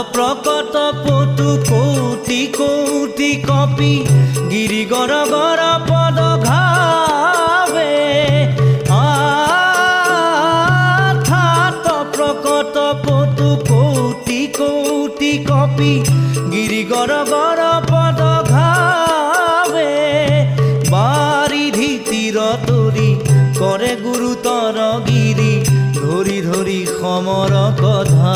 প্রকট পটু কৌটি কৌটি কপি গিরি গর গর পদ ঘাবে প্রকট পটু কৌটি কৌটি কপি গিরি গর গর পদ ঘাবে বারিধি তীর তরি করে গুরুতর গিরি ধরি ধরি সমর কথা